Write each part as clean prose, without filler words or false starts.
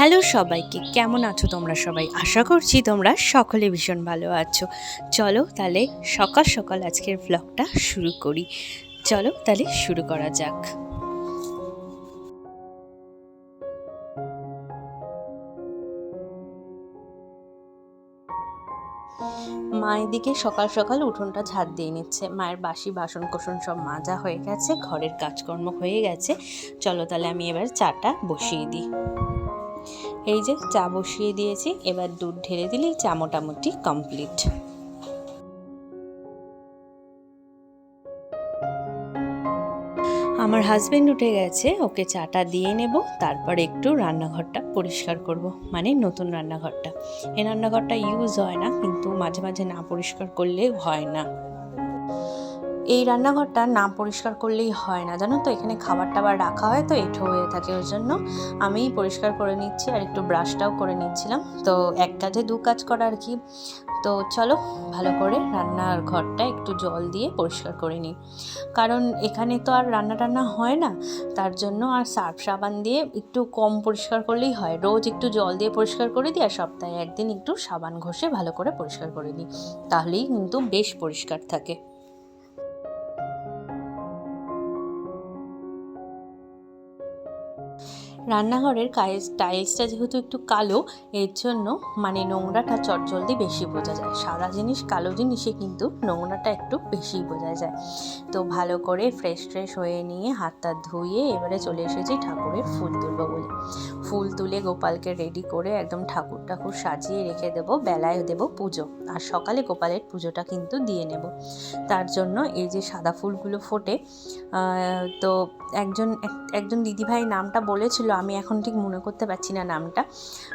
Hello সবাইকে, কেমন আছো তোমরা সবাই? আশা করছি তোমরা সকলে ভীষণ ভালো আছো। চলো তাহলে সকাল সকাল আজকের ব্লগটা শুরু করি। চলো তাহলে শুরু করা যাক। মা এদিকে সকাল সকাল উঠোনটা ঝাড় দিয়ে নিচ্ছে। মায়ের বাসি বাসন কোসন সব মাজা হয়ে গেছে, ঘরের কাজকর্ম হয়ে গেছে। চলো তাহলে আমি এবার চাটা বসিয়ে দিই। এই যে চা বসিয়ে দিয়েছি, এবার দুধ ঢেলে দিলেই চা মোটামুটি কমপ্লিট। আমার হাজবেন্ড উঠে গেছে, ওকে চাটা দিয়ে নেব, তারপর একটু রান্নাঘরটা পরিষ্কার করব, মানে নতুন রান্নাঘরটা। এই রান্নাঘরটা ইউজ হয় না, কিন্তু মাঝে মাঝে না পরিষ্কার করলে হয় না। এই রান্নাঘরটা না পরিষ্কার করলেই হয় না, জানো তো। এখানে খাবার টাবার রাখা হয় তো এঁঠো হয়ে থাকে, ওই জন্য আমি পরিষ্কার করে নিচ্ছি আর একটু ব্রাশটাও করে নিচ্ছিলাম। তো এক কাজে দু কাজ করা আর কি। তো চলো ভালো করে রান্নার ঘরটা একটু জল দিয়ে পরিষ্কার করে নিই, কারণ এখানে তো আর রান্না টান্না হয় না। তার জন্য আর সার্ফ সাবান দিয়ে একটু কম পরিষ্কার করলেই হয়। রোজ একটু জল দিয়ে পরিষ্কার করে দিই, আর সপ্তাহে একদিন একটু সাবান ঘষে ভালো করে পরিষ্কার করে নিই, তাহলেই কিন্তু বেশ পরিষ্কার থাকে। রান্নাঘরের টাইলসটা যেহেতু একটু কালো, এর জন্য মানে নোংরাটা চটজলদি বেশি বোঝা যায়। সাদা জিনিস কালো জিনিসে কিন্তু নোংরাটা একটু বেশি বোঝা যায়। তো ভালো করে ফ্রেশ হয়ে নিয়ে হাতটা ধুয়ে এবারে চলে এসেছি ঠাকুরের ফুল তুলবো বলে। ফুল তুলে গোপালকে রেডি করে একদম ঠাকুর সাজিয়ে রেখে দেবো। বেলায় দেবো পুজো, আর সকালে গোপালের পুজোটা কিন্তু দিয়ে নেব। তার জন্য এই যে সাদা ফুলগুলো ফোটে, তো একজন দিদিভাই নামটা বলেছিল, আমি এখন ঠিক মনে করতে পারছি না নামটা।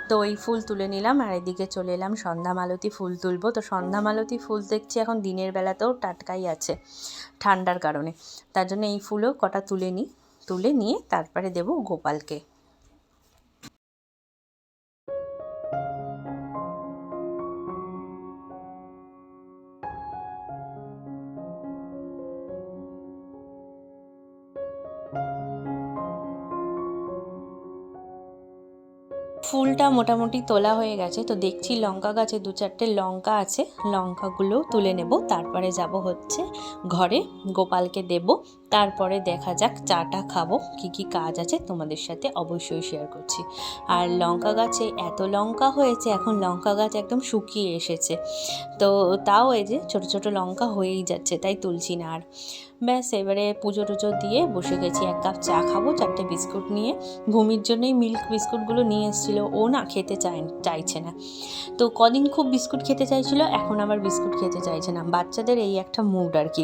তো ওই ফুল তুলে নিলাম, আর এদিকে চলে এলাম সন্ধ্যা মালতী ফুল তুলবো। তো সন্ধ্যা মালতী ফুল দেখছি এখন দিনের বেলাতেও টাটকাই আছে ঠান্ডার কারণে। তার জন্য এই ফুলও কটা তুলে নিয়ে তারপরে দেবো গোপালকে। ফুলটা মোটামুটি তোলা হয়ে গেছে। তো দেখছি লঙ্কা গাছে দু চারটে লঙ্কা আছে, লঙ্কাগুলোও তুলে নেব। তারপরে যাব হচ্ছে ঘরে, গোপালকে দেব। তারপরে দেখা যাক চাটা খাবো। কি কাজ আছে তোমাদের সাথে অবশ্যই শেয়ার করছি। আর লঙ্কা গাছে এত লঙ্কা হয়েছে, এখন লঙ্কা গাছ একদম শুকিয়ে এসেছে। তো তাও এই যে ছোট ছোট লঙ্কা হয়েই যাচ্ছে, তাই তুলছি না আর। ব্যাস এবারে পুজো টুজো দিয়ে বসে গেছি। এক কাপ চা খাবো, চারটে বিস্কুট নিয়ে। ভূমির জন্যই মিল্ক বিস্কুটগুলো নিয়ে এসেছিলো, ও না খেতে চাইছে না। তো কদিন খুব বিস্কুট খেতে চাইছিল, এখন আবার বিস্কুট খেতে চাইছে না। বাচ্চাদের এই একটা মুড আর কি।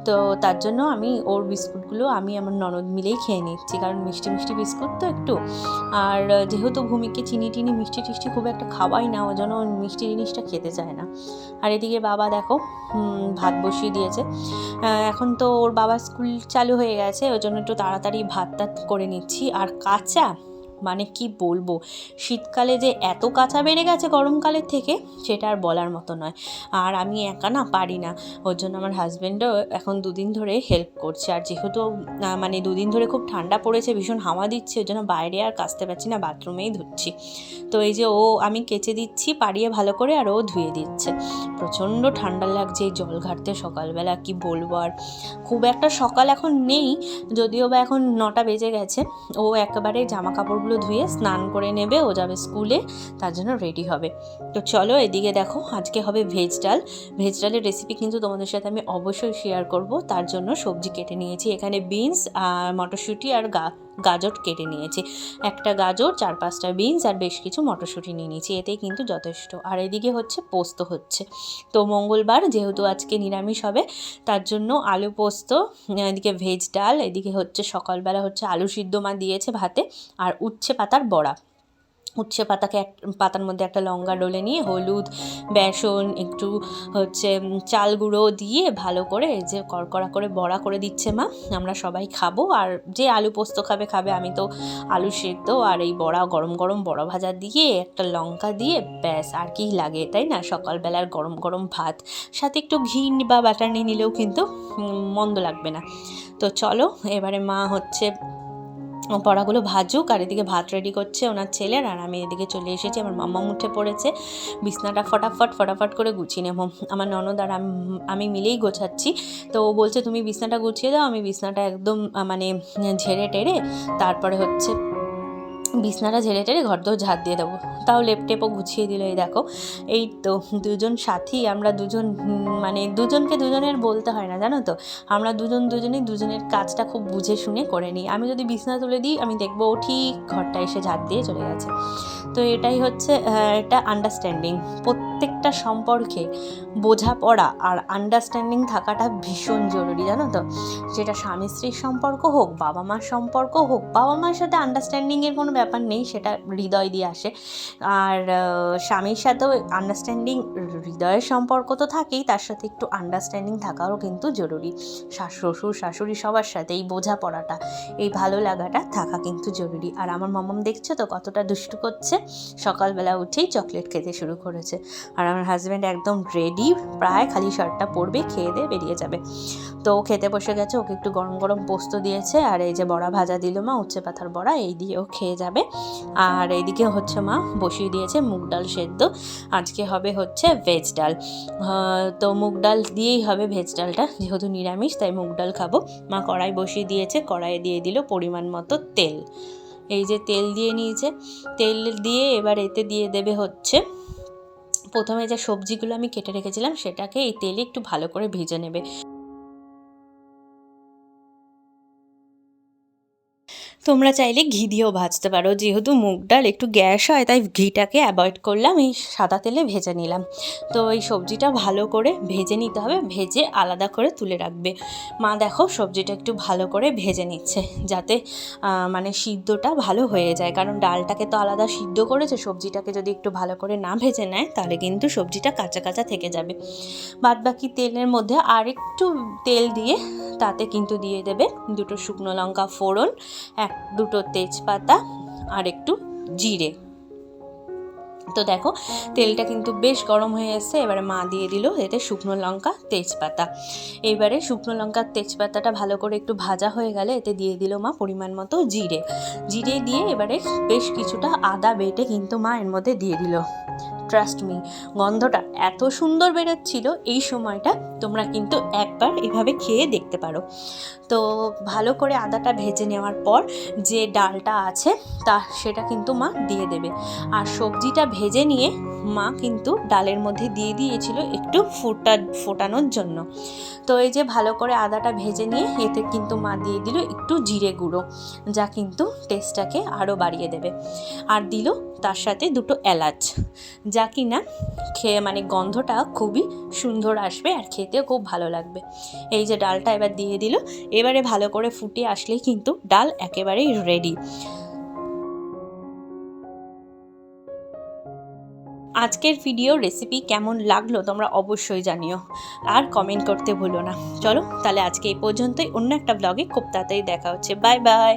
তো তার জন্য আমি ওর বিস্কুটগুলো আমি আমার ননদ মিলেই খেয়ে নিচ্ছি, কারণ মিষ্টি মিষ্টি বিস্কুট তো একটু। আর যেহেতু ভূমিকে চিনি টিনি মিষ্টি টিষ্টি খুব একটা খাওয়াই না, ওই জন্য মিষ্টি জিনিসটা খেতে চায় না। আর এদিকে বাবা দেখো ভাত বসিয়ে দিয়েছে। এখন তো ওর বাবার স্কুল চালু হয়ে গেছে, ওই জন্য একটু তাড়াতাড়ি ভাত করে নিচ্ছি। আর কাঁচা মানে কি বলবো, শীতকালে যে এত কাঁচা বেড়ে গেছে গরমকালের থেকে, সেটা আর বলার মতো নয়। আর আমি একা না পারি না, ওর জন্য আমার হাজব্যান্ডও এখন দুদিন ধরে হেল্প করছে। আর যেহেতু মানে দুদিন ধরে খুব ঠান্ডা পড়েছে, ভীষণ হাওয়া দিচ্ছে, ওই জন্য বাইরে আর কাচতে পারছি না, বাথরুমেই ধুচ্ছি। তো এই যে আমি কেচে দিচ্ছি পাড়িয়ে ভালো করে, আর ও ধুয়ে দিচ্ছে। প্রচণ্ড ঠান্ডা লাগছে এই জল ঘাটতে সকালবেলা, কি বলবো। আর খুব একটা সকাল এখন নেই, যদিও বা এখন 9টা বেজে গেছে। ও একেবারে জামা কাপড়গুলো ধুয়ে স্নান করে নেবে, ও যাবে স্কুলে, তার জন্য রেডি হবে। তো চলো এদিকে দেখো, আজকে হবে ভেজ ডালের রেসিপি কিন্তু তোমাদের সাথে আমি অবশ্যই শেয়ার করব। তার জন্য সবজি কেটে নিয়েছি, এখানে বিনস আর মটরশুঁটি আর গাজর কেটে নিয়েছি। একটা গাজর, 4-5টা বিনস আর বেশ কিছু মটরশুঁটি নিয়ে নিয়েছি, এতেই কিন্তু যথেষ্ট। আর এদিকে হচ্ছে পোস্ত হচ্ছে। তো মঙ্গলবার যেহেতু আজকে নিরামিষ হবে, তার জন্য আলু পোস্ত, এদিকে ভেজ ডাল, এদিকে হচ্ছে সকালবেলা হচ্ছে আলু সিদ্ধ মা দিয়েছে ভাতে, আর উচ্ছে পাতার বড়া। উচ্ছে পাতার মধ্যে একটা লঙ্কা ডলে নিয়ে হলুদ, বেসন, একটু হচ্ছে চাল গুঁড়ো দিয়ে ভালো করে যে কড়কড়া করে বড়া করে দিচ্ছে মা। আমরা সবাই খাবো, আর যে আলু পোস্ত খাবে। আমি তো আলু সেদ্ধ আর এই বড়া, গরম গরম বড়া ভাজা দিয়ে একটা লঙ্কা দিয়ে, ব্যাস আর কি লাগে, তাই না? সকালবেলার গরম গরম ভাত, সাথে একটু ঘি বা বাটার নিয়ে নিলেও কিন্তু মন্দ লাগবে না। তো চলো এবারে মা হচ্ছে বড়াগুলো ভাজুক, আর এদিকে ভাত রেডি করছে ওনার ছেলের, আর আমি এদিকে চলে এসেছি। আমার মাম্মা উঠে পড়েছে, বিছনাটা ফটাফট করে গুছিয়ে নেব। আমার ননদ আর আমি মিলেই গোছাচ্ছি। তো ও বলছে তুমি বিছনাটা গুছিয়ে দাও, আমি বিছনাটা একদম মানে ঝেড়ে টেরে তারপরে হচ্ছে বিছনাটা ঝেড়ে টেরে ঘর দোর ঝাড় দিয়ে দেবো। তাও লেপ টেপও গুছিয়ে দিল। এই দেখো, এই তো দুজন সাথী, আমরা দুজন মানে দুজনকে দুজনের বলতে হয় না, জানো তো, আমরা দুজনেই দুজনের কাজটা খুব বুঝে শুনে করে নিই। আমি যদি বিছনা তুলে দিই, আমি দেখবো ও ঠিক ঘরটা এসে ঝাড় দিয়ে চলে গেছে। তো এটাই হচ্ছে এটা আন্ডারস্ট্যান্ডিং। প্রত্যেকটা সম্পর্কে বোঝাপড়া আর আন্ডারস্ট্যান্ডিং থাকাটা ভীষণ জরুরি, জানো তো। যেটা স্বামী স্ত্রীর সম্পর্ক হোক, বাবা মার সম্পর্ক হোক, বাবা মার সাথে আন্ডারস্ট্যান্ডিংয়ের কোনো ব্যাপার নেই, সেটা হৃদয় দিয়ে আসে। আর স্বামীর সাথেও আন্ডারস্ট্যান্ডিং, হৃদয়ের সম্পর্ক তো থাকেই, তার সাথে একটু আন্ডারস্ট্যান্ডিং থাকাও কিন্তু জরুরি। শ্বশুর শাশুড়ি সবার সাথে এই বোঝাপড়াটা, এই ভালো লাগাটা থাকা কিন্তু জরুরি। আর আমার মামাম দেখছো তো কতটা দুষ্টু করছে, সকালবেলা উঠেই চকলেট খেতে শুরু করেছে। আর আমার হাজব্যান্ড একদম রেডি, প্রায় খালি শার্টটা পরবে, খেয়ে দিয়ে বেরিয়ে যাবে। তো খেতে বসে গেছে, ওকে একটু গরম গরম পোস্ত দিয়েছে, আর এই যে বড়া ভাজা দিল মা, উচ্ছে পাতার বড়া, এই দিয়ে ও খেয়ে যাবে। আর এইদিকে হচ্ছে মা বসিয়ে দিয়েছে মুগ ডাল সেদ্ধ। আজকে হবে হচ্ছে ভেজ ডাল, তো মুগ ডাল দিয়েই হবে ভেজ ডালটা, যেহেতু নিরামিষ তাই মুগ ডাল খাবো। মা কড়াই বসিয়ে দিয়েছে, কড়াইয়ে দিয়ে দিল পরিমাণ মতো তেল। এই যে তেল দিয়ে নিয়েছে, তেল দিয়ে এবার এতে দিয়ে দেবে হচ্ছে প্রথমে যে সবজিগুলো আমি কেটে রেখেছিলাম সেটাকে এই তেলে একটু ভালো করে ভেজে নেবে। তোমরা চাইলে ঘি দিয়েও ভাজতে পারো, যেহেতু মুগ ডাল একটু গ্যাস হয় তাই ঘিটাকে অ্যাভয়েড করলাম, এই সাদা তেলে ভেজে নিলাম। তো এই সবজিটা ভালো করে ভেজে নিতে হবে, ভেজে আলাদা করে তুলে রাখবে। মা দেখো সবজিটা একটু ভালো করে ভেজে নিচ্ছে, যাতে মানে সিদ্ধটা ভালো হয়ে যায়, কারণ ডালটাকে তো আলাদা সিদ্ধ করেছে, সবজিটাকে যদি একটু ভালো করে না ভেজে নেয় তাহলে কিন্তু সবজিটা কাঁচা কাঁচা থেকে যাবে। বাদ বাকি তেলের মধ্যে আর একটু তেল দিয়ে তাতে কিন্তু দিয়ে দেবে দুটো শুকনো লঙ্কা ফোড়ন, দুটো তেজপাতা আর একটু জিরে। তো দেখো তেলটা কিন্তু বেশ গরম হয়ে এসছে, এবারে মা দিয়ে দিল এতে শুকনো লঙ্কা তেজপাতা। এবারে শুকনো লঙ্কা তেজপাতাটা ভালো করে একটু ভাজা হয়ে গেলে এতে দিয়ে দিল মা পরিমাণ মতো জিরে দিয়ে এবারে বেশ কিছুটা আদা বেটে কিন্তু মা এর মধ্যে দিয়ে দিল। ট্রাস্ট মি, গন্ধটা এত সুন্দর বেরোচ্ছিল, এই সময়টা তোমরা কিন্তু একবার এভাবে খেয়ে দেখতে পারো। তো ভালো করে আদাটা ভেজে নেওয়ার পর যে ডালটা আছে সেটা কিন্তু মা দিয়ে দেবে। আর সবজিটা ভেজে নিয়ে মা কিন্তু ডালের মধ্যে দিয়ে দিয়েছিল একটু ফোটানোর জন্য। তো এই যে ভালো করে আদাটা ভেজে নিয়ে এতে কিন্তু মা দিয়ে দিল একটু জিরে গুঁড়ো, যা কিন্তু টেস্টটাকে আরও বাড়িয়ে দেবে। আর দিল তার সাথে দুটো এলাচ, যা কিনা খেয়ে মানে গন্ধটা খুবই সুন্দর আসবে আর খেতেও খুব ভালো লাগবে। এই যে ডালটা এবার দিয়ে দিল, এবারে ভালো করে ফুটে আসলেই কিন্তু ডাল একেবারেই রেডি। আজকের ভিডিও রেসিপি কেমন লাগলো তোমরা অবশ্যই জানিও, আর কমেন্ট করতে ভুলো না। চলো তাহলে আজকে এই পর্যন্তই, অন্য একটা ব্লগে খুব তাড়াতাড়ি দেখা হচ্ছে। Bye bye.